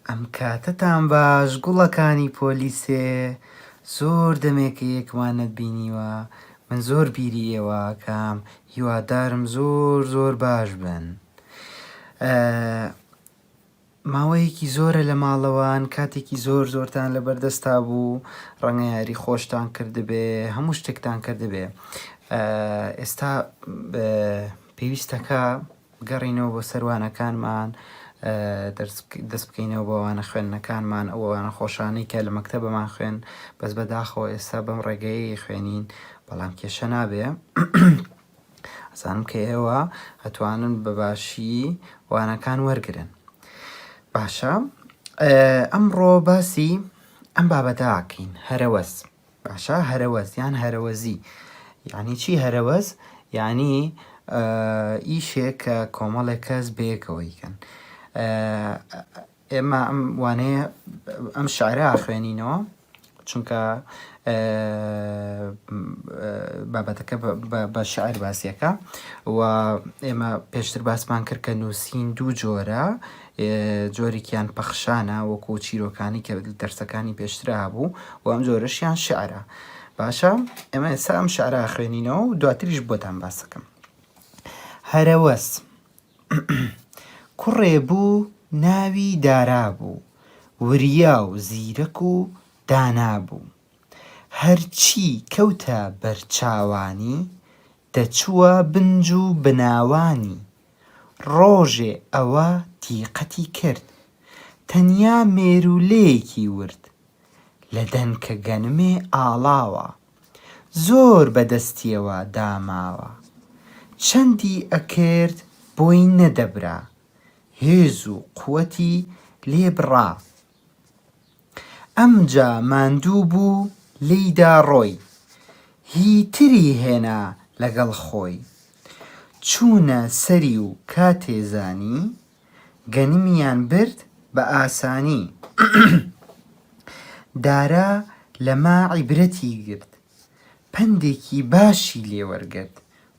ئەم کاتتان باش گوڵەکانی پۆلیسێ زۆر دەمێکە یەکمانت بینیوە من زۆر بیری ئێوەکەم هیوادارم زۆر باش بن. ماوەیەکی زۆرە لە ماڵەوان کاتێکی زۆرتان لە بەردەستا بوو ڕەنگە یاری خۆشتان کردبێ هەموو شتێکتان کردبێ. ئێستا پێویستەکە بگەڕینەوە بۆ سەروانەکانمان دەست بکەینەوە بۆوانە خوێندنەکانمان ئەوانە خۆشانەی کە لە مەکتەبەمان خوێن بەس بەداخەوە ئێستا بەم ڕێگەیەی خوێنین بەڵام کێشە نابێ. ئەزانم کە ئێوە ئەتوانن بەباشی وانەکان وەرگرن. باشە ئەمڕۆ باسی ئەم بابەتاکەین هەرەوەز. باشە هەرەوەز یان هەرەوەزی یعنی چی هەرەوەز؟ یعنی ئیشێک کە کۆمەڵێک کەس بەیەکەوەیکەن. ئێمە ئەم وانەیە ئەم شاعرە خوێنینەوە چونکە بابەتەکە بە شاعر باسیەکە و ئێمە پێشتر باسمان کرد کە نووسین دوو جۆرە، جۆرێکیان پەخشانە وەکو چیرۆکانی کە دەرسەکانی پێشترا بوو و ئەم جۆرەشیان شعرە. باشە ئێمە ئێستا ئەم شعرە خوێنینەوە و دواتریش بۆتان باسەکەم. هەرەوەز کوڕێ بوو ناوی دارا بوو وریا و زیرەک و دانا بوو هەرچی کەوتە بەرچاوانی دەچووە بنج و بناوانی ڕۆژێ ئەوە تیقەتی کرد تەنیا مێرولەیەکی ورد لە دەنکە گەنمێ ئاڵاوە زۆر بەدەستیەوە داماوە چەندی ئەکرد بۆی نەدەبرا هێز و قووەتی لێبڕا ئەمجا ماندوو بوو لێیدا ڕۆی هیتری هێنا لەگەڵ خۆی چوونە سەری و کاتێزانی گەنمیان برد بە ئاسانی دارا لەما عیبرەتی گرت پندێکی باشی لێوەرگرت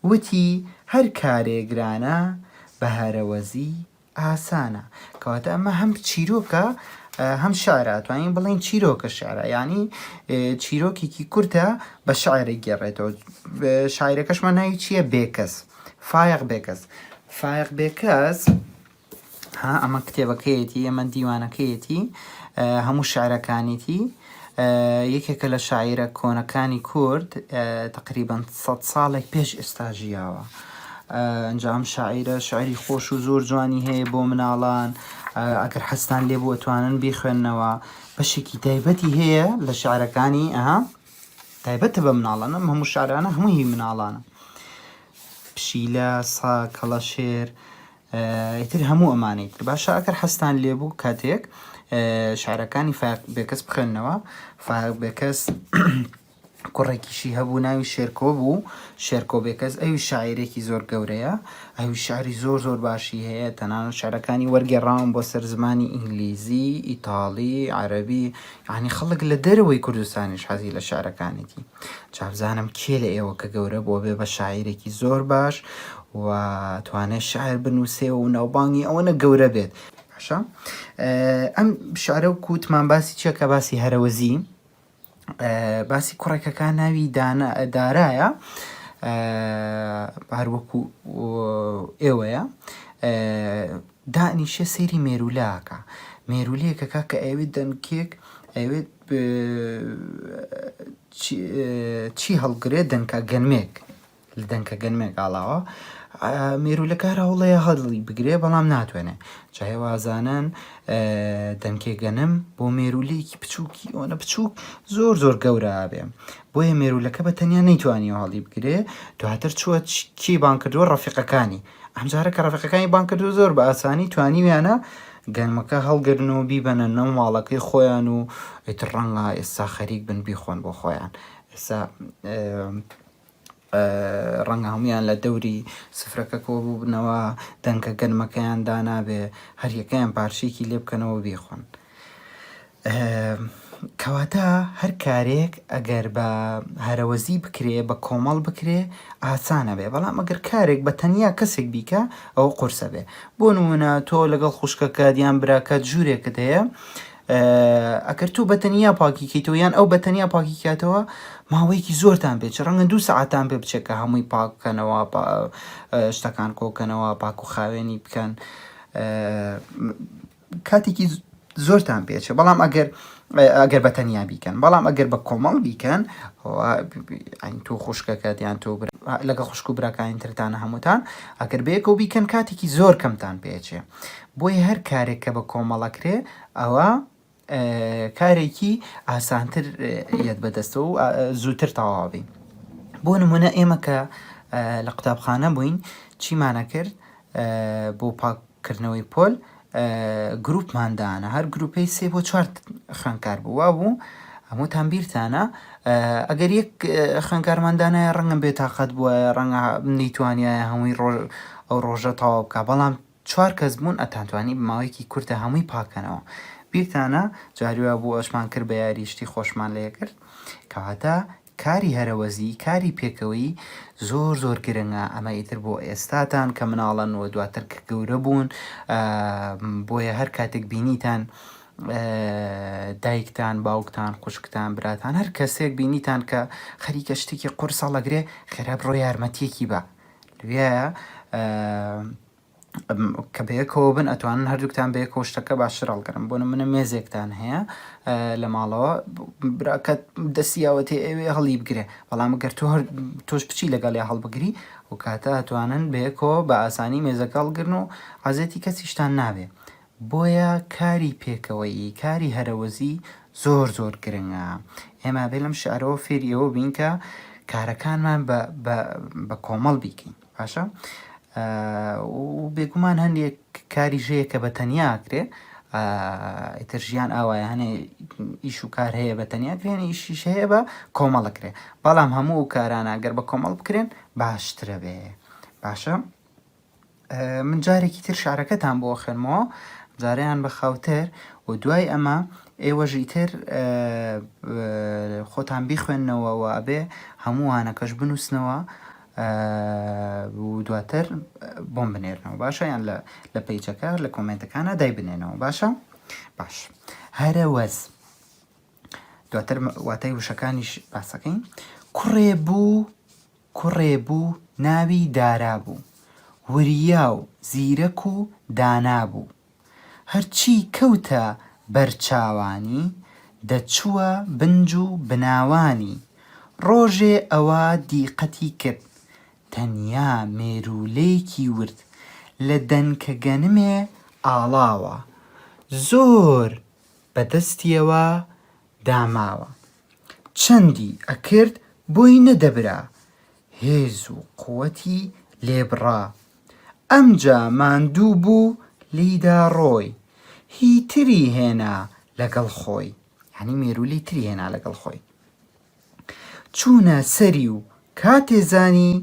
وتی هەر کارێگرانە بە هەرەوەزی ئاسانە. کەواتە ئەمە هەم چیرۆکە هەم شاعرە ئەتوانین بڵێن چیرۆکە شعرە یعنی چیرۆکێکی کورتە بە شاعرێک گێڕێتەوە. شاعرەکەشمان ناوی چییە؟ بێکەس فایق بێکەس. فایق بێکەس ئەمە کتێبەکەیەتی ئەمە دیوانەکەیەتی هەموو شاعرەکانیتی یەکێکە لە شاعرە کۆنەکانی کورد تقریبان 100 ساڵێک پێش ئێستا ژیاوە. ئەنجام شاعرە شاعری خۆش و زۆر جوانی هەیە بۆ مناڵان ئەگەر حەستان لێ بوو ئەتوانن بیخوێننەوە. بەشێکی تایبەتی هەیە لە شاعرەکانی تایبەتە بە مناڵان ئەم هەموو شاعرانە هەمووی مناڵانە پشیلە سا کەڵەشێر ئیتر هەموو ئەمانەی تر. باشە ئەگەر حەستان لێ بوو کاتێک شاعرەکانی فایق بێکەس بخوێننەوە. فایق بێکەس کوڕێکیشی هەبوو ناوی شێرکۆ بوو. شێرکۆ بێکەس ئەوی شاعرێکی زۆر گەورەیە ئەوی شاعری زۆر باشی هەیە تەنانەت شاعرەکانی وەرگێڕاون بۆ سەر زمانی ئینگلیزی ئیتاڵی عەرەبی یعنی خەڵک لە دەرەوەی کوردستانیش حەزی لە شاعرەکانێتی. چابزانم کێ لە ئێوە کە گەورە بۆ بێ بە شاعرێکی زۆر باش و توانێت شاعر بنووسێ و ناوبانگی ئەوەنە گەورە بێت. باشە ئەم شعرە و کووتمان باسی چیە کە باسی هەرەوەزی باسی کوڕێکەکان ناوی دارایە هەروەکو ئێوەیە دانیشە سەیری مێرولەکە مێرولەیەکەکە کە ئەوێت دەنکێک ئەوێت چی هەڵگرێت دەنکە گەنمێک لە دەنکە گەنمێک ئاڵاوە مێرولەکە هەوڵەیە هەڵی بگرێ بەڵام ناتوانێت جای وازانن دەنکێ گەنم بۆ مێرولەیەکی بچووکی ئەوەنە بچووک زۆر گەورە بێ بۆیە مێرولەکە بە تەنیا نەیتوانی هەڵی بگرێ دواتر چووە کی بان کردووە ڕەفیقەکانی ئەمجارە کە ڕەفیقەکانی بان کردو زۆر بە ئاسانی توانیویانە گەنمەکە هەڵگرنەوە بیبەنە نەو ماڵەکەی خۆیان و ئیتر ڕەنگە ئێستا خەریک بن بیخۆن بۆ خۆیان. ئێستا ڕەنگە هەمویان لە دەوری سفرەکە کۆ بوو بنەوە دەنکە گەنمەکەیان دانابێ هەر یەکەیان پارچێکی لێ بکەنەوە بیخۆن. کەواتە هەر کارێک ئەگەر بە هەرەوەزی بکرێ بە کۆمەڵ بکرێ ئاسانە بێ، بەڵام ئەگەر کارێک بە تەنیا کەسێک بیکە ئەوە قورسە بێ. بۆ نمونە تۆ لەگەڵ خوشکەکە دیان براکەت ژوورێکت هەیە، ئەگەر تو بەتەنیا پاکیکەیتەوە یان ئەو بەتەنیا پاکیکاتەوە ماوەیەکی زۆرتان بێت، ڕەنگە 2 سەعاتان پێ بچێت کە هەمووی پاککەنەوە، شتەکان کۆکەنەوە، پاک و خاوێنی بکەن، کاتێکی زۆرتان پێچێ. بەڵام ئەگەر بەتەنیا بیکەن، بەڵام ئەگەر بە کۆمەڵ بیکەن تۆ خوشکەکەت یان تۆ لەگە خوشک و براکانی ترتانە هەمووتان ئەگەر بەیەکەوە بیکەن کاتێکی زۆر کەمتان پێچێ. بۆیە هەر کارێک کە بە کۆمەڵەکرێ ئەوە کارێکی ئاسانتر یەت بەدەستەوە و زووتر تەواوی. بۆ نمونە ئێمە کە لە قوتابخانە بووین چیمانە کرد بۆ پاککردنەوەی پۆل، گروپماندانە، هەر گروپی 3 بۆ 4 خوێندکار بوو بوو. هەمووتان بیرتانە ئەگەر یەک خوێندکارماندانایە ڕەنگە بێتاقەت بووە، ڕەنگە نەیتوانایە هەمووی ئەو ڕۆژە تەواو بکە، بەڵام 4 کەس بوون ئەتانتوانی بماوەیەکی کورتە هەمووی پاکەنەوە. بیرتانە جاریوە بوو ئەشمان کرد بە یاریشتی خۆشمان لێ کرد. کەواتە کاری هەرەوەزی، کاری پێکەوەی زۆر زۆر گرنگە. ئەمە ئیتر بۆ ئێستاتان کە مناڵەن و دواتر کە گەورە بوون، بۆیە هەر کاتێک بینیتان دایکتان، باوکتان، خوشکتان، براتان، هەر کەسێک بینیتان کە خەریکە شتێکی قورسە لەگرێ، خێرا بڕۆ یارمەتیەکی بە لێیە کە بەیەکەوە بن ئەتوانن هەردووکتان بەیەکەوە شتەکە باشتر هەڵگرن. بۆ نمونە مێزێکتان هەیە لە ماڵەوە، براکەت دەستیاوەتێ ئەوێ هەڵی بگرێ، بەڵام ئەگەر تۆش بچی لەگەڵێ هەڵبگری و کاتە ئەتوانن بەیەکەوە بە ئاسانی مێزەکە هەڵگرن و حەزێتی کەسیشتان نابێ. بۆیە کاری پێکەوەی، کاری هەرەوەزی زۆر زۆر گرنگە. ئێمە بێ لەم شارەوە فێری ئەوە بین کە کارەکانمان بە کۆمەڵ بیکەین. باشە؟ و بێگومان هەندێک کاری ژەیە کە بە تەنیا کرێ، ئیتر ژیان ئاوایە، هەنێ ئیش و کار هەیە بە تەنیا کرێن، ئیشیش هەیە بە کۆمەڵەکرێ، بەڵام هەموو کارانە ئەگەر بە کۆمەڵ بکرێن باشترە بێ. باشە؟ من جارێکی تر شارەکەتان بۆ خوێنمەوە، جارەیان بە خاوتر، و دوای ئەمە ئێوەژی تر خۆتان بیخوێننەوە و ئەبێ هەمووانەکەش بنووسنەوە و دواتر بۆم بنێرنەوە. باشە؟ یان لە پەیجەکە لە کۆمنتەکانە دای بنێنەوە. باشە؟ باش. هەرەوەز دواتر واتای وشەکانیش باسەکەین. کوڕێ بوو ناوی دارا بوو، وریا و زیرەک و دانا بوو، هەرچی کەوتە بەرچاوانی دەچووە بنج و بناوانی، ڕۆژێ ئەوە دیقەتی کرد تەنیا مێرولەیەکی ورد، لە دەنکە گەنمێ ئاڵاوە، زۆر بەدەستیەوە داماوە، چەندی ئەکرد بۆی نەدەبرا، هێز و قووەتی لێبڕا، ئەمجا ماندوو بوو لیدا ڕۆی، هی تری هێنا لەگەڵ خۆی، یعنی مێرولەی تری هێنا لەگەڵ خۆی، چوونە سەری و کاتێزانی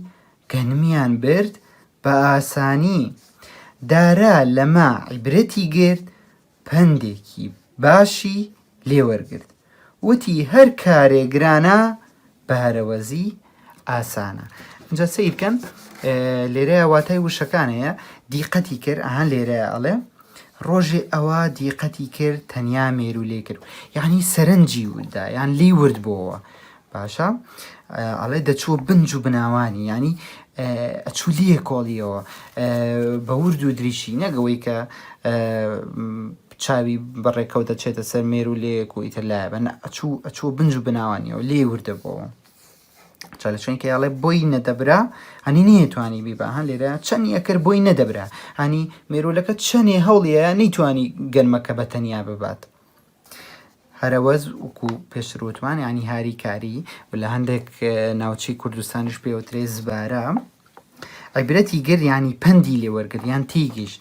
گەنمیان برد بە ئاسانی، دارا لەما عیبرەتی گرت پندێکی باشی لێوەرگرت، وتی هەر کارێ گرانە بە هەرەوەزی ئاسانە. اینجا سیرکەن لێرەیە واتای وشەکانەیە. دیقەتی کرد، ئەهان لێرەیە ئەڵێ ڕۆژێ ئەوە دیقەتی کرد تەنیا مێرولێ کرد، یعنی سەرنجی ودا، یان لی ورد بۆەوە. باشە؟ ئەڵێ دەچوە بنج و بناوانی، ینی ئەچوو لێ کۆڵیەوە بە ورد و دریشی، نەگەوەی کە چاوی بەڕێکەوت دەچێتە سەر مێرولەیەک و ئیتر لایە بە، ئەچوو بنج و بناوانیەوە لێ وردە بۆەوە. چا لە شوێنکە ئەڵێ بۆی نەدەبرا، هەنی نەیەتوانی بیبا، هەن لێرە چەندی ئەکرد بۆی نەدەبرا، هەنی مێرولەکە چەندێ هەوڵیە نەیتوانی گەنمەکە بە تەنیا ببات. هەرەوەز وەکو پێشتروتمان ینی هاری کاری، لە هەندێک ناوچەی کوردستانیش پێوترێ زبارە، عیبرەتی گرت ینی پەندی لێوەرگرت یان تێیگەیشت.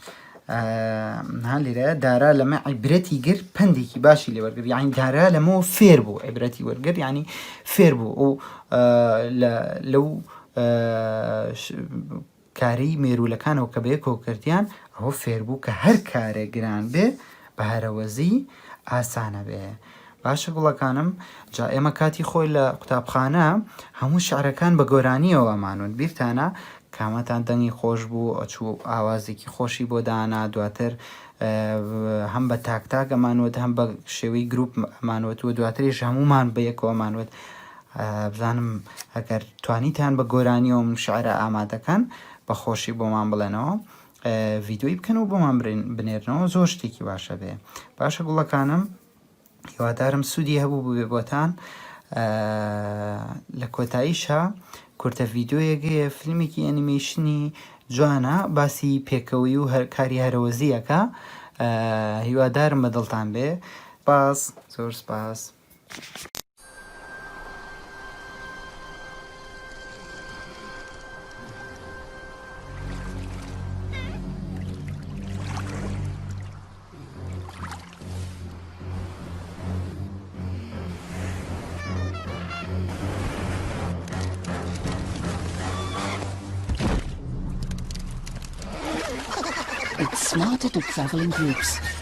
هەن لێرە دارا لەمە عیبرەتی گرت پندێکی باشی لێوەرگرت، یعنی دارا لەمەوە فێر بوو، عیبرەتی وەرگرت ینی فێر بوو، و لەو کاری مێرولەکانەوە کە بەیەکەوە کردیان ئەوە فێر بوو کە هەر کارێک گران بێ بە هەرەوەزی ئاسانە بێ. باشە گوڵەکانم جا ئێمە کاتی خۆی لە قوتابخانە هەموو شعرەکان بە گۆرانیەوە ئەمانون بیرتانە کامەتان دەنگی خۆش بوو ئەچوو ئاوازێکی خۆشی بۆ دانا دواتر هەم بە تاکتاک ئەمانوت هەم بە شێوەی گروپ ئەمانوت و دواتریش هەمومان بە یەکەوە ئەمانوت بزانم ئەگەر توانیتان بە گۆرانیەوە شعرە ئامادەکان بە خۆشی بۆمان بڵێنەوە ڤیددیۆی بکەن و بۆمان بنێرنەوە زۆر شتێکی باشە بێ باشە گوڵەکانم هیوادارم سوودی هەبوو بێ بۆتان لە کۆتاییشە کورتە ڤیددیۆیەگەیە فیلمێکی ئەنیمەیشنی جوانە باسی پێکەوەی و کاری هەرەوەزیەکە هیوادارم بە دڵتان بێ باس زۆر سپاس. It's smarter to travel in groups.